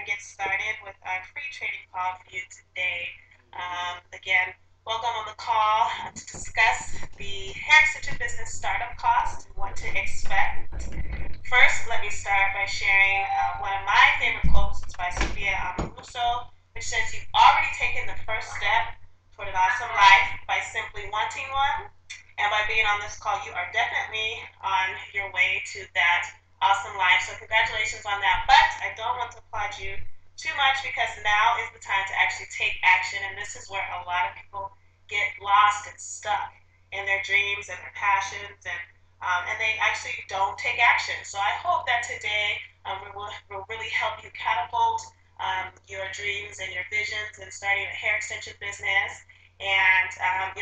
get started with our free training call for you today. Again, welcome on the call to discuss the hair extension business startup cost and what to expect. First, let me start by sharing one of my favorite quotes. It's by Sophia Amoruso, which says, "You've already taken the first step toward an awesome life by simply wanting one. And by being on this call, you are definitely on your way to that awesome life. So congratulations on that. But I don't want to applaud you too much because now is the time to actually take action. And this is where a lot of people get lost and stuck in their dreams and their passions, and they actually don't take action. So I hope that today will really help you catapult your dreams and your visions and starting a hair extension business and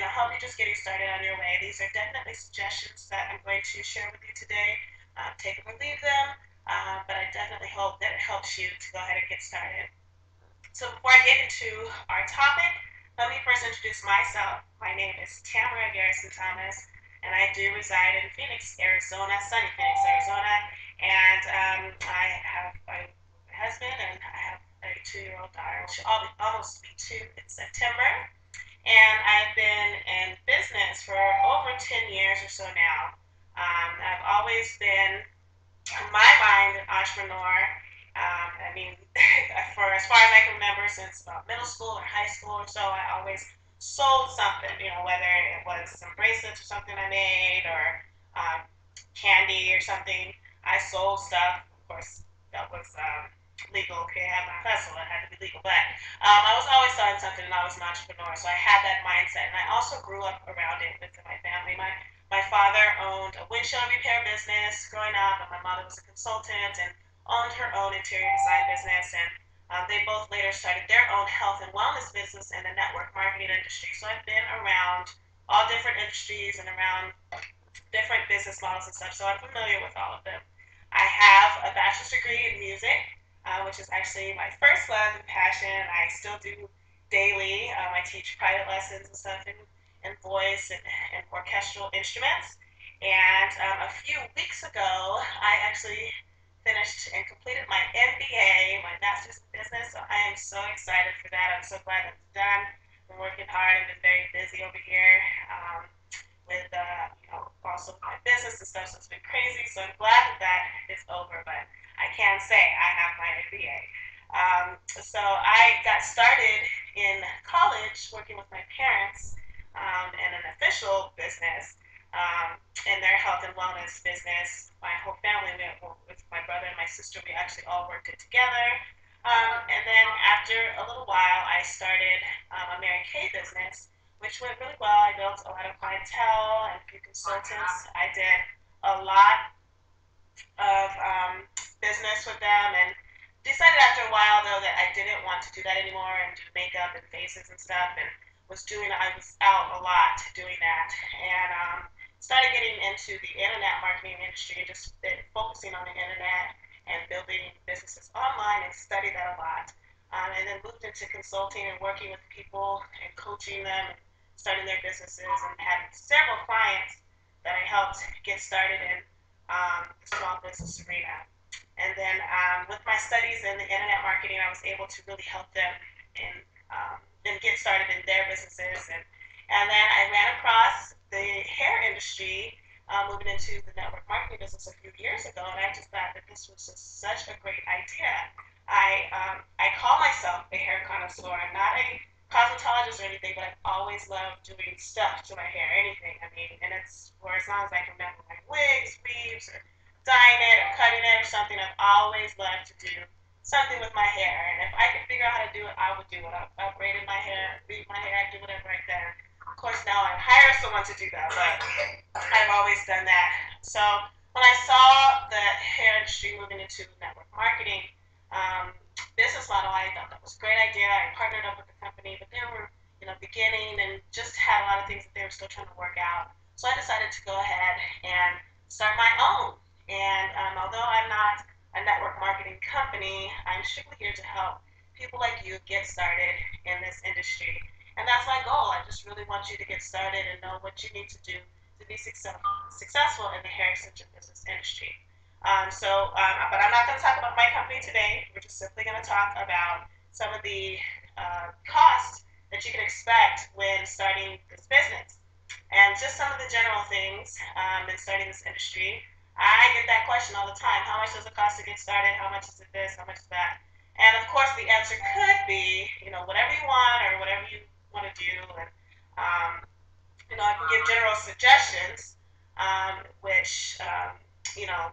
help you just getting started on your way. These are definitely suggestions that I'm going to share with you today. Take them or leave them, but I definitely hope that it helps you to go ahead and get started. So before I get into our topic, let me first introduce myself. My name is Tamara Garrison-Thomas, and I do reside in Phoenix, Arizona, sunny Phoenix, Arizona. And I have a husband, and I have a 2-year-old daughter. She'll almost be 2 in September. And I've been in business for over 10 years or so now. I've always been, in my mind, an entrepreneur. For as far as I can remember, since about middle school or high school or so, I always sold something, whether it was some bracelets or something I made or candy or something. I sold stuff. Of course, that was legal. Okay, I had my hustle. It had to be legal. But I was always selling something and I was an entrepreneur. So I had that mindset. And I also grew up around it within my family. My father owned a windshield repair business growing up, and my mother was a consultant and owned her own interior design business. And they both later started their own health and wellness business in the network marketing industry. So I've been around all different industries and around different business models and stuff. So I'm familiar with all of them. I have a bachelor's degree in music, which is actually my first love and passion. I still do daily. I teach private lessons and stuff in voice and orchestral instruments. And a few weeks ago, I actually finished and completed my MBA, my master's in business. So I am so excited for that. I'm so glad it's done. I'm working hard and been very busy over here with also my business and stuff. So it's been crazy. So I'm glad that is over. But I can say I have my MBA. So I got started in college working with my parents in an official business in their health and wellness business. My whole family, with my brother and my sister, we actually all worked it together. And then after a little while, I started a Mary Kay business, which went really well. I built a lot of clientele and a few consultants. I did a lot of business with them, and decided after a while though that I didn't want to do that anymore and do makeup and faces and stuff, and I was out a lot doing that, and started getting into the internet marketing industry and just focusing on the internet and building businesses online, and studied that a lot, and then moved into consulting and working with people and coaching them and starting their businesses, and had several clients that I helped get started in the small business arena. And then with my studies in the internet marketing, I was able to really help them and get started in their businesses. And then I ran across the hair industry, moving into the network marketing business a few years ago, and I just thought that this was just such a great idea. I call myself a hair connoisseur. I'm not a cosmetologist or anything, but I've always loved doing stuff to my hair, anything. And it's for as long as I can remember, like wigs, weaves, or dyeing it or cutting it or something. I've always loved to do something with my hair, and if I could figure out how to do it, I would do it. I've braided my hair, weave my hair, do whatever I can. Of course, now I hire someone to do that, but I've always done that. So when I saw the hair industry moving into network marketing business model, I thought that was a great idea. I partnered up with the company, but they were beginning and just had a lot of things that they were still trying to work out. So I decided to go ahead and start my own. And although I'm not a network marketing company, I'm strictly here to help people like you get started in this industry. And that's my goal. I just really want you to get started and know what you need to do to be successful in the hair extension business industry. But I'm not going to talk about my company today. We're just simply going to talk about some of the costs that you can expect when starting this business. And just some of the general things in starting this industry. I get that question all the time. How much does it cost to get started? How much is it this? How much is that? And of course, the answer could be, whatever you want or whatever you want to do. And I can give general suggestions, which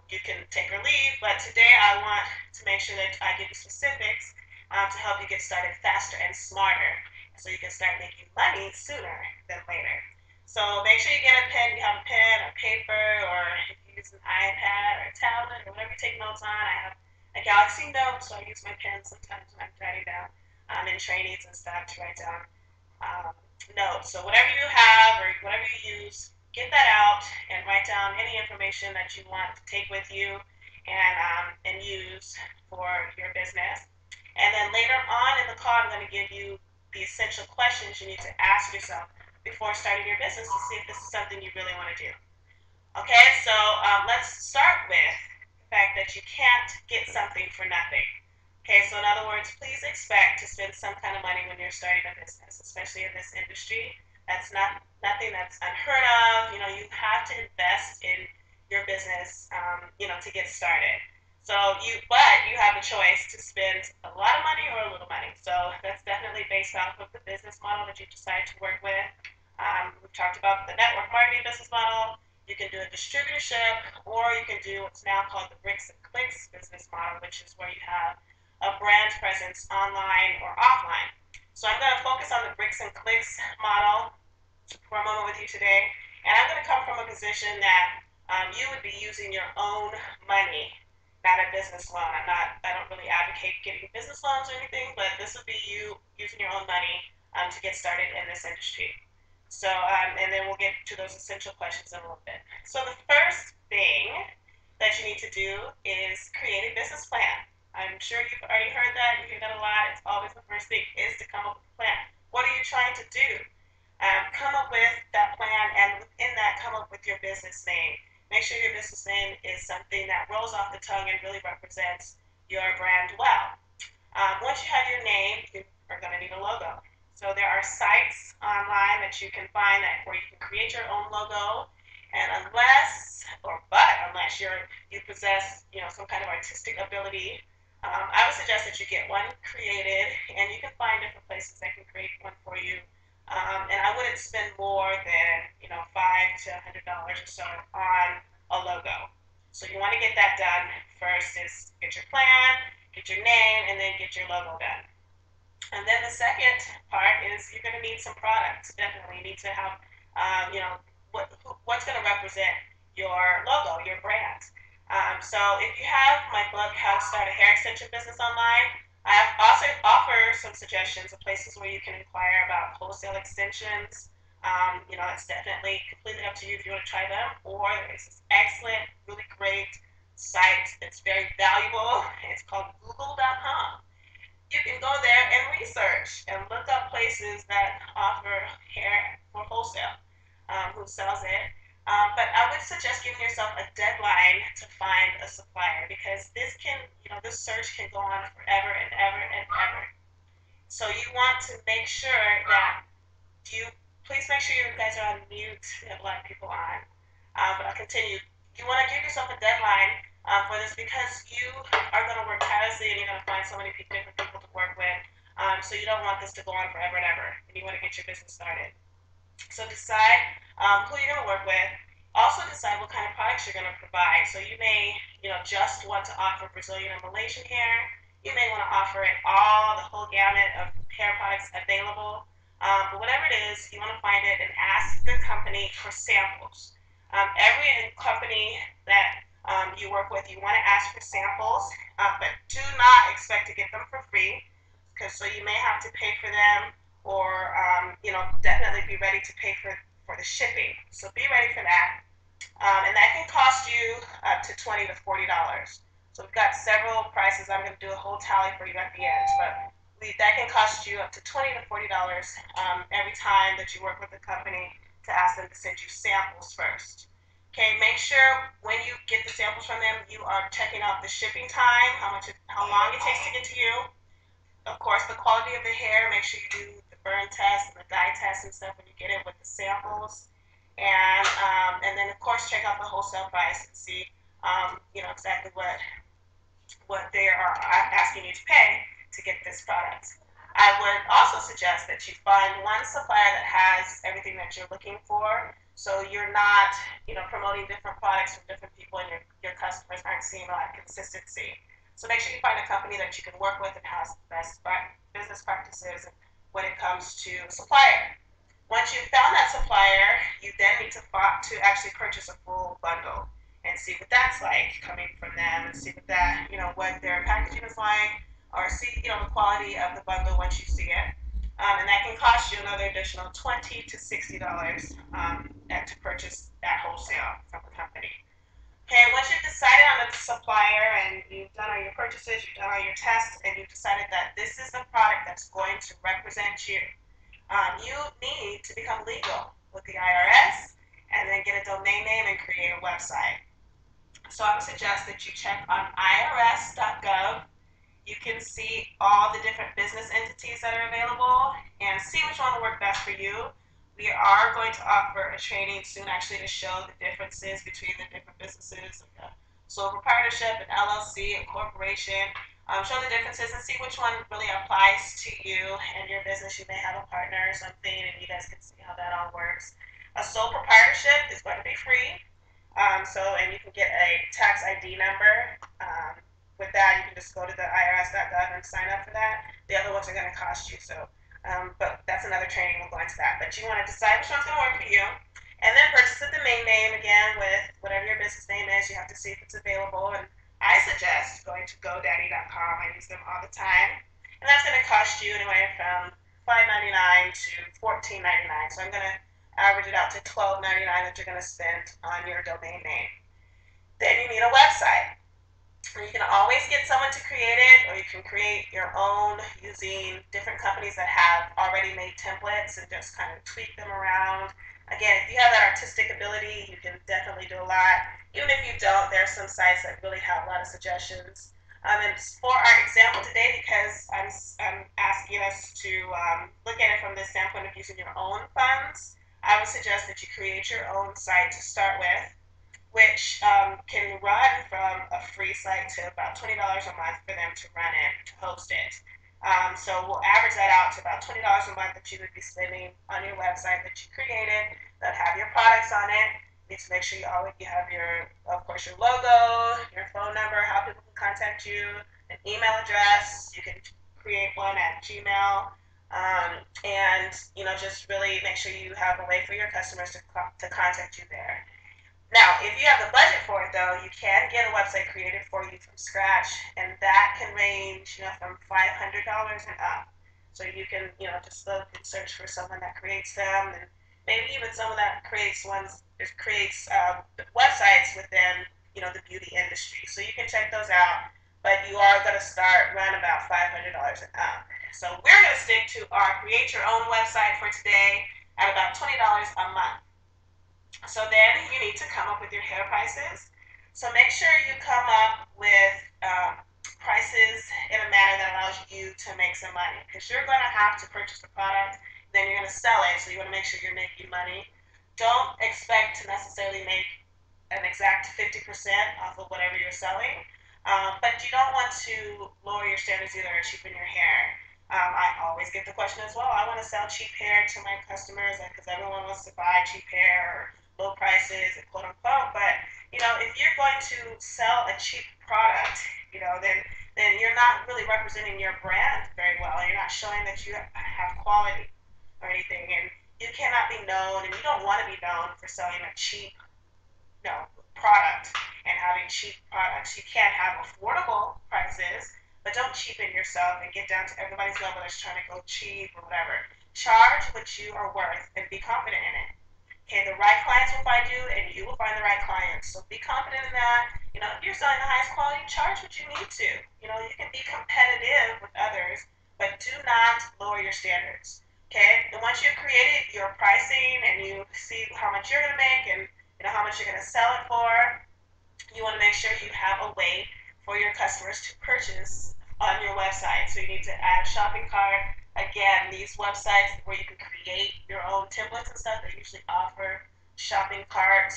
you can take or leave. But today, I want to make sure that I give you specifics to help you get started faster and smarter, so you can start making money sooner than later. So make sure you get a pen. You have a pen or paper, or if you use an iPad or a tablet or whatever you take notes on. I have a Galaxy Note, so I use my pen sometimes when I'm writing down in trainings and stuff to write down um, notes. So whatever you have or whatever you use, get that out and write down any information that you want to take with you and use for your business. And then later on in the call, I'm going to give you the essential questions you need to ask yourself before starting your business to see if this is something you really want to do. Okay, so let's start with the fact that you can't get something for nothing. Okay, so in other words, please expect to spend some kind of money when you're starting a business, especially in this industry. That's nothing that's unheard of. You have to invest in your business, to get started. But you have the choice to spend a lot of money or a little money. So that's definitely based off of the business model that you decide to work with. We've talked about the network marketing business model. You can do a distributorship, or you can do what's now called the bricks and clicks business model, which is where you have a brand presence online or offline. So I'm going to focus on the bricks and clicks model for a moment with you today. And I'm going to come from a position that you would be using your own money, not a business loan. I don't really advocate getting business loans or anything, but this would be you using your own money to get started in this industry. And then we'll get to those essential questions in a little bit. So the first thing that you need to do is create a business plan. I'm sure you've already heard that. You hear that a lot. It's always the first thing is to come up with a plan. What are you trying to do? Come up with that plan, and within that, come up with your business name. Make sure your business name is something that rolls off the tongue and really represents your brand well. Once you have your name, you are going to need a logo. So there are sites online that you can find where you can create your own logo, and unless you possess some kind of artistic ability, I would suggest that you get one created, and you can find different places that can create one for you. And I wouldn't spend more than $5 to $100 or so on a logo. So you want to get that done first. Is get your plan, get your name, and then get your logo done. And then the second part is you're going to need some products. Definitely, you need to have, what's going to represent your logo, your brand. So if you have my book, How to Start a Hair Extension Business Online, I also offer some suggestions of places where you can inquire about wholesale extensions. It's definitely completely up to you if you want to try them. Or there's this excellent, really great site that's very valuable. It's called Google.com. You can go there and research and look up places that offer hair for wholesale, who sells it. But I would suggest giving yourself a deadline to find a supplier, because this search can go on forever and ever and ever. So you want to make sure that please make sure you guys are on mute. We have a lot of people on. But I'll continue. You want to give yourself a deadline for this, because you are going to work tirelessly and you're going to find so many different people to work with. So you don't want this to go on forever and ever, and you want to get your business started. So decide who you're going to work with. Also decide what kind of products you're going to provide. So you may, just want to offer Brazilian and Malaysian hair. You may want to offer it the whole gamut of hair products available. But whatever it is, you want to find it and ask the company for samples. Every company that you work with, you want to ask for samples, but do not expect to get them for free, because so you may have to pay for them, or definitely be ready to pay for the shipping. So be ready for that, and that can cost you up to $20 to $40. So we've got several prices. I'm going to do a whole tally for you at the end, but that can cost you up to $20 to $40 every time that you work with a company, to ask them to send you samples first. Okay, make sure when you get the samples from them, you are checking out the shipping time, how long it takes to get to you. Of course, the quality of the hair. Make sure you do the burn test and the dye test and stuff when you get it with the samples. And then of course check out the wholesale price and see exactly what they are asking you to pay to get this product. I would also suggest that you find one supplier that has everything that you're looking for, so you're not, promoting different products from different people, and your customers aren't seeing a lot of consistency. So make sure you find a company that you can work with and has the best business practices when it comes to a supplier. Once you've found that supplier, you then need to actually purchase a full bundle and see what that's like coming from them, and see what their packaging is like, or see, the quality of the bundle once you see it. And that can cost you another additional $20 to $60 to purchase at wholesale from the company. Okay, once you've decided on a supplier and you've done all your purchases, you've done all your tests, and you've decided that this is the product that's going to represent you, you need to become legal with the IRS and then get a domain name and create a website. So I would suggest that you check on irs.gov. You can see all the different business entities that are available and see which one will work best for you. We are going to offer a training soon actually to show the differences between the different businesses, like a sole proprietorship, an LLC, a corporation. Show the differences and see which one really applies to you and your business. You may have a partner or something, and you guys can see how that all works. A sole proprietorship is going to be free. And you can get a tax ID number. With that, you can just go to the irs.gov and sign up for that. The other ones are going to cost you, but that's another training. We'll go into that. But you want to decide which one's going to work for you, and then purchase the domain name again with whatever your business name is. You have to see if it's available, and I suggest going to GoDaddy.com. I use them all the time, and that's going to cost you anywhere from $5.99 to $14.99. So I'm going to average it out to $12.99 that you're going to spend on your domain name. Then you need a website. You can always get someone to create it, or you can create your own using different companies that have already made templates and just kind of tweak them around. Again, if you have that artistic ability, you can definitely do a lot. Even if you don't, there are some sites that really have a lot of suggestions. And for our example today, because I'm asking us to look at it from the standpoint of using your own funds, I would suggest that you create your own site to start with, which can run from a free site to about $20 a month for them to run it, to host it. So we'll average that out to about $20 a month that you would be spending on your website that you created that have your products on it. You need to make sure you have of course, your logo, your phone number, how people can contact you, an email address. You can create one at Gmail. And just really make sure you have a way for your customers to contact you there. Now, if you have the budget for it, though, you can get a website created for you from scratch, and that can range, from $500 and up. So you can, just look and search for someone that creates them, and maybe even someone that creates websites within, the beauty industry. So you can check those out, but you are going to start around about $500 and up. So we're going to stick to our create your own website for today at about $20 a month. So then you need to come up with your hair prices. So make sure you come up with prices in a manner that allows you to make some money, because you're going to have to purchase the product, then you're going to sell it, so you want to make sure you're making money. Don't expect to necessarily make an exact 50% off of whatever you're selling, but you don't want to lower your standards either or cheapen your hair. I always get the question as well. I want to sell cheap hair to my customers because everyone wants to buy cheap hair or low prices, and quote unquote. But if you're going to sell a cheap product, then you're not really representing your brand very well. You're not showing that you have quality or anything, and you cannot be known, and you don't want to be known for selling a cheap, product and having cheap products. You can't have affordable prices, but don't cheapen yourself and get down to everybody's level that's trying to go cheap or whatever. Charge what you are worth and be confident in it. Okay, the right clients will find you, and you will find the right clients. So be confident in that. If you're selling the highest quality, charge what you need to. You can be competitive with others, but do not lower your standards. Okay, and once you've created your pricing and you see how much you're going to make and how how much you're going to sell it for. You want to make sure you have a way for your customers to purchase on your website. So you need to add a shopping cart. Again, these websites where you can create your own templates and stuff, they usually offer shopping cart,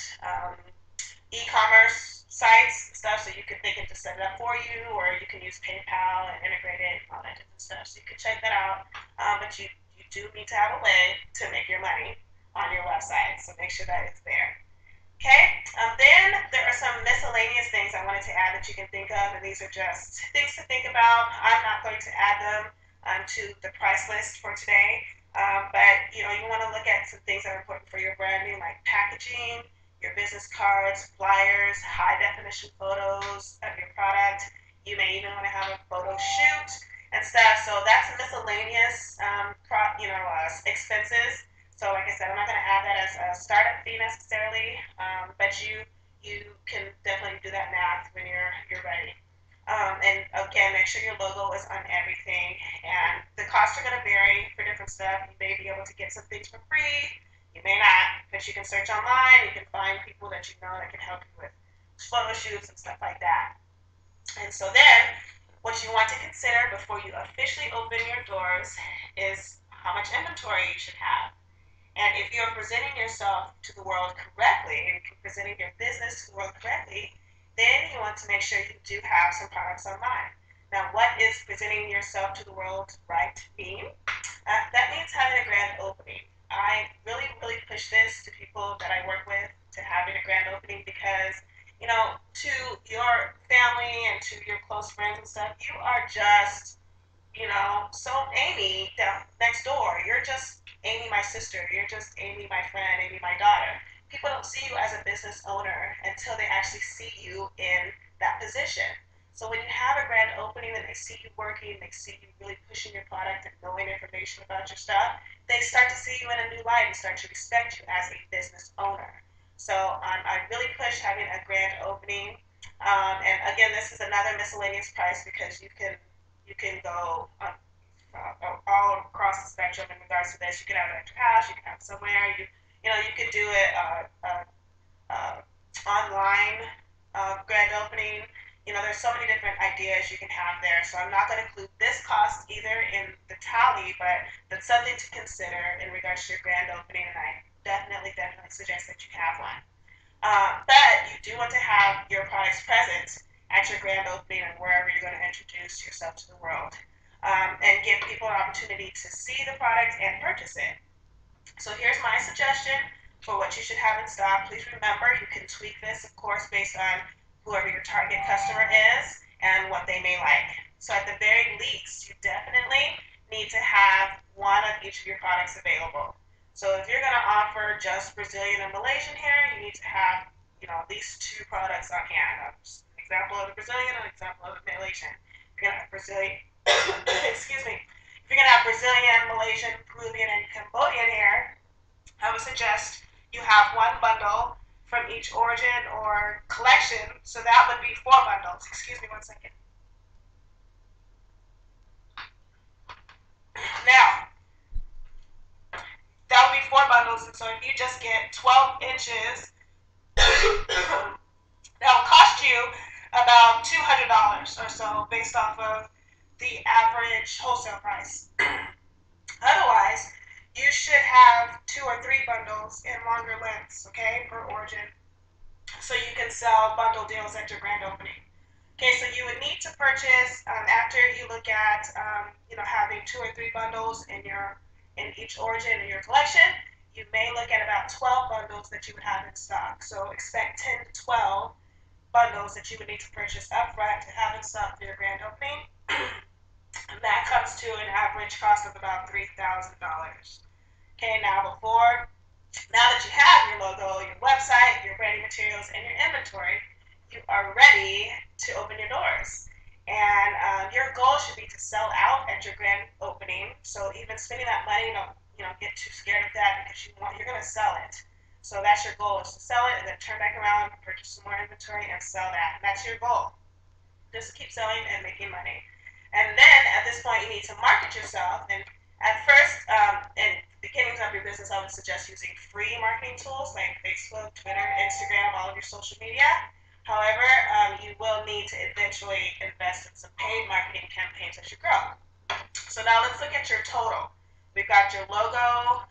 e-commerce sites and stuff, so they can just set it up for you, or you can use PayPal and integrate it and all that different stuff. So you can check that out. But you do need to have a way to make your money on your website. So make sure that it's there. Okay, then there are some miscellaneous things I wanted to add that you can think of, and these are just things to think about. I'm not going to add them to the price list for today, but you want to look at some things that are important for your branding, like packaging, your business cards, flyers, high definition photos of your product. You may even want to have a photo shoot and stuff. So that's miscellaneous, expenses. So like I said, I'm not going to add that as a startup fee necessarily, but you can definitely do that math when you're ready. And again, make sure your logo is on everything. And the costs are going to vary for different stuff. You may be able to get some things for free. You may not, but you can search online. You can find people that you know that can help you with photo shoots and stuff like that. And so then, what you want to consider before you officially open your doors is how much inventory you should have. And if you're presenting yourself to the world correctly, and you're presenting your business to the world correctly, then you want to make sure you do have some products online. Now, what is presenting yourself to the world right mean? That means having a grand opening. I really, really push this to people that I work with, to having a grand opening, because, to your family and to your close friends and stuff, you are just so Amy down next door, you're just Amy, my sister, you're just Amy, my friend, Amy, my daughter. People don't see you as a business owner until they actually see you in that position. So when you have a grand opening and they see you working, they see you really pushing your product and knowing information about your stuff, they start to see you in a new light and start to respect you as a business owner. So I really push having a grand opening. And again, this is another miscellaneous price because you can go all across the spectrum in regards to this. You can have it at your house, you can have it somewhere. You could do it online grand opening. There's so many different ideas you can have there. So I'm not going to include this cost either in the tally, but that's something to consider in regards to your grand opening, and I definitely suggest that you have one. But you do want to have your products present at your grand opening and wherever you're going to introduce yourself to the world, and give people an opportunity to see the product and purchase it. So here's my suggestion for what you should have in stock. Please remember, you can tweak this, of course, based on whoever your target customer is and what they may like. So at the very least, you definitely need to have one of each of your products available. So if you're going to offer just Brazilian and Malaysian hair, you need to have at least two products on hand. An example of the Brazilian and an example of the Malaysian. If you're going to have Brazilian, excuse me. If you're going to have Brazilian, Malaysian, Peruvian, and Cambodian hair, I would suggest you have one bundle from each origin or collection. So that would be 4 bundles. Excuse me one second. Now, that would be 4 bundles. And so if you just get 12 inches, that will cost you about $200 or so based off of the average wholesale price. Otherwise, you should have 2 or 3 bundles in longer lengths, okay, per origin, so you can sell bundle deals at your grand opening. Okay, so you would need to purchase, after you look at having 2 or 3 bundles in each origin in your collection, you may look at about 12 bundles that you would have in stock. So expect 10 to 12 bundles that you would need to purchase up front to have in stock for your grand opening. And that comes to an average cost of about $3,000. Okay, now that you have your logo, your website, your branding materials, and your inventory, you are ready to open your doors. And your goal should be to sell out at your grand opening. So even spending that money, don't get too scared of that, because you're going to sell it. So that's your goal, is to sell it and then turn back around, purchase some more inventory, and sell that. And that's your goal. Just keep selling and making money. And then at this point, you need to market yourself. And at first, in the beginnings of up your business, I would suggest using free marketing tools like Facebook, Twitter, Instagram, all of your social media. However, you will need to eventually invest in some paid marketing campaigns as you grow. So now let's look at your total. We've got your logo,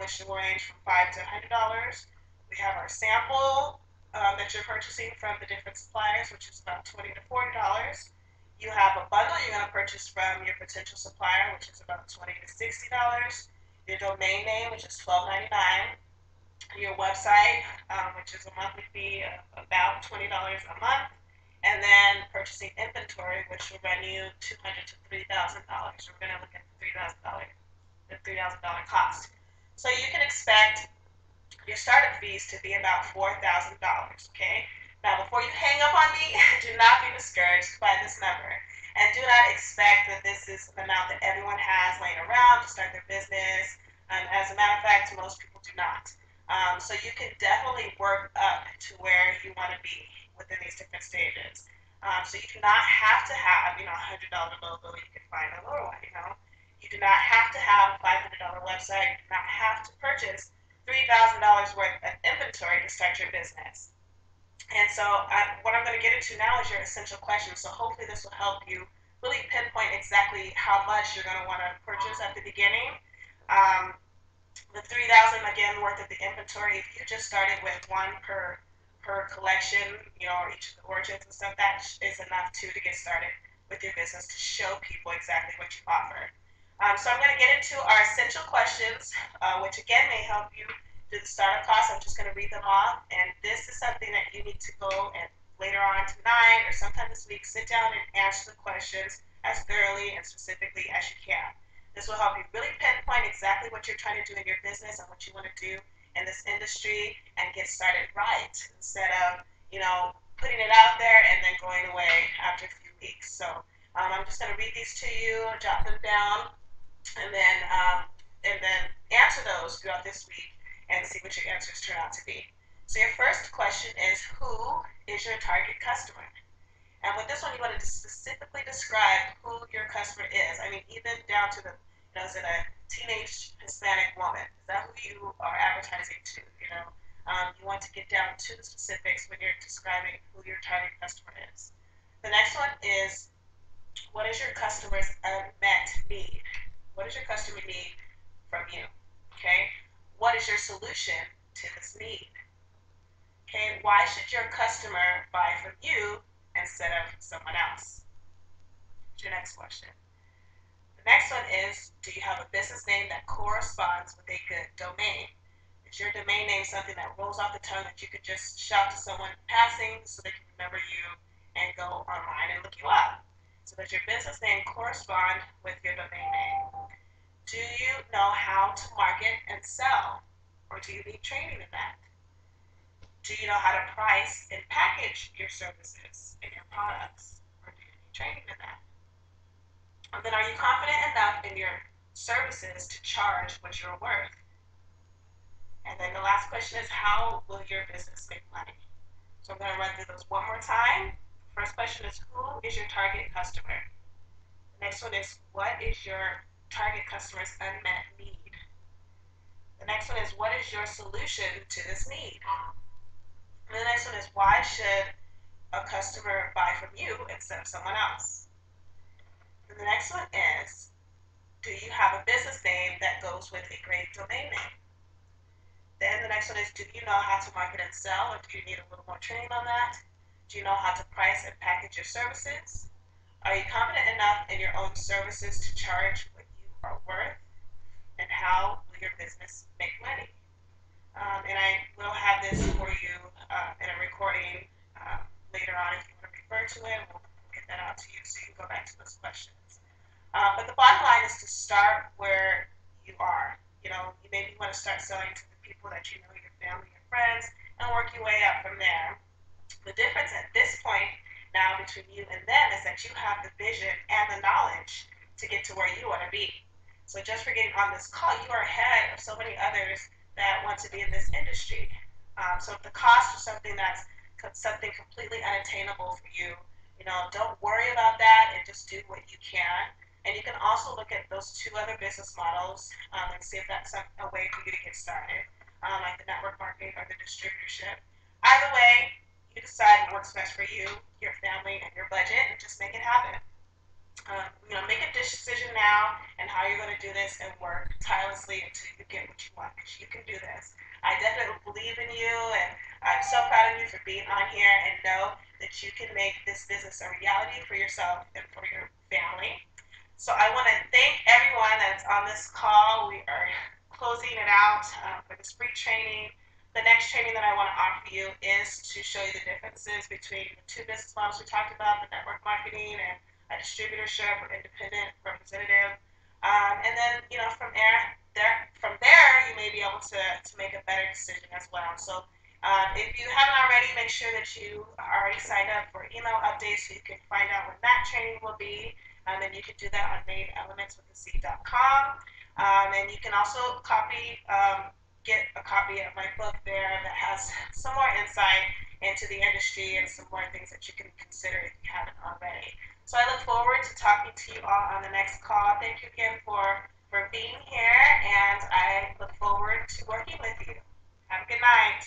which will range from $5 to $100. We have our sample that you're purchasing from the different suppliers, which is about $20 to $40. You have a bundle you're going to purchase from your potential supplier, which is about $20 to $60. Your domain name, which is $12.99. Your website, which is a monthly fee of about $20 a month, and then purchasing inventory, which will run you $200 to $3,000. We're going to look at the $3,000 cost. So you can expect your startup fees to be about $4,000. Okay. Now, before you hang up on me, do not be discouraged by this number, and do not expect that this is the amount that everyone has laying around to start their business. As a matter of fact, most people do not. So you can definitely work up to where you want to be within these different stages. So you do not have to have, a $100 logo. You can find a lower one. You do not have to have a $500 website. You do not have to purchase $3,000 worth of inventory to start your business. And so what I'm going to get into now is your essential questions. So hopefully this will help you really pinpoint exactly how much you're going to want to purchase at the beginning. The $3,000 again worth of the inventory, if you just started with one per collection, or each of the origins and stuff, that is enough to get started with your business to show people exactly what you offer. So I'm going to get into our essential questions, which again may help you do the startup costs. I'm just going to read them off, and this is something that you need to go and later on tonight or sometime this week, sit down and answer the questions as thoroughly and specifically as you can. This will help you really pinpoint exactly what you're trying to do in your business and what you want to do in this industry and get started right instead of, putting it out there and then going away after a few weeks. So I'm just going to read these to you, jot them down, and then answer those throughout this week and see what your answers turn out to be. So your first question is, who is your target customer? And with this one, you want to specifically describe who your customer is. I mean, even down to is it a teenage Hispanic woman? Is that who you are advertising to? You want to get down to the specifics when you're describing who your target customer is. The next one is, what is your customer's unmet need? What does your customer need from you? Okay. What is your solution to this need? Okay. Why should your customer buy from you instead of someone else? Your next question. The next one is, do you have a business name that corresponds with a good domain? Is your domain name something that rolls off the tongue that you could just shout to someone passing so they can remember you and go online and look you up? So does your business name correspond with your domain name? Do you know how to market and sell, or do you need training in that? Do you know how to price and package your services and your products, or do you need training in that? And then, are you confident enough in your services to charge what you're worth? And then the last question is, how will your business make money? So I'm going to run through those one more time. First question is, who is your target customer? The next one is, what is your target customer's unmet need? The next one is, what is your solution to this need? And the next one is, why should a customer buy from you instead of someone else? And the next one is, do you have a business name that goes with a great domain name? Then the next one is, do you know how to market and sell, or do you need a little more training on that? Do you know how to price and package your services? Are you confident enough in your own services to charge what you are worth? And how will your business make money? And I will have this for you in a recording later on if you want to refer to it. We'll get that out to you so you can go back to those questions. But the bottom line is to start where you are. You maybe want to start selling to the people that you know, your family and friends, and work your way up from there. The difference at this point now between you and them is that you have the vision and the knowledge to get to where you want to be. So just for getting on this call, you are ahead of so many others that want to be in this industry. So if the cost is something that's something completely unattainable for you, don't worry about that and just do what you can. And you can also look at those two other business models and see if that's a way for you to get started, like the network marketing or the distributorship. Either way, you decide what works best for you, your family, and your budget, and just make it happen. Make a decision now and how you're going to do this and work tirelessly until you get what you want because you can do this. I definitely believe in you and I'm so proud of you for being on here and know that you can make this business a reality for yourself and for your family. So I want to thank everyone that's on this call. We are closing it out for this free training. The next training that I want to offer you is to show you the differences between the two business models we talked about, the network marketing and a distributorship or independent representative. And then, from there, you may be able to make a better decision as well. So if you haven't already, make sure that you are already signed up for email updates so you can find out when that training will be. And you can do that on madeelementswiththeseed.com. And you can also get a copy of my book there that has some more insight into the industry and some more things that you can consider if you haven't already. So I look forward to talking to you all on the next call. Thank you again for being here, and I look forward to working with you. Have a good night.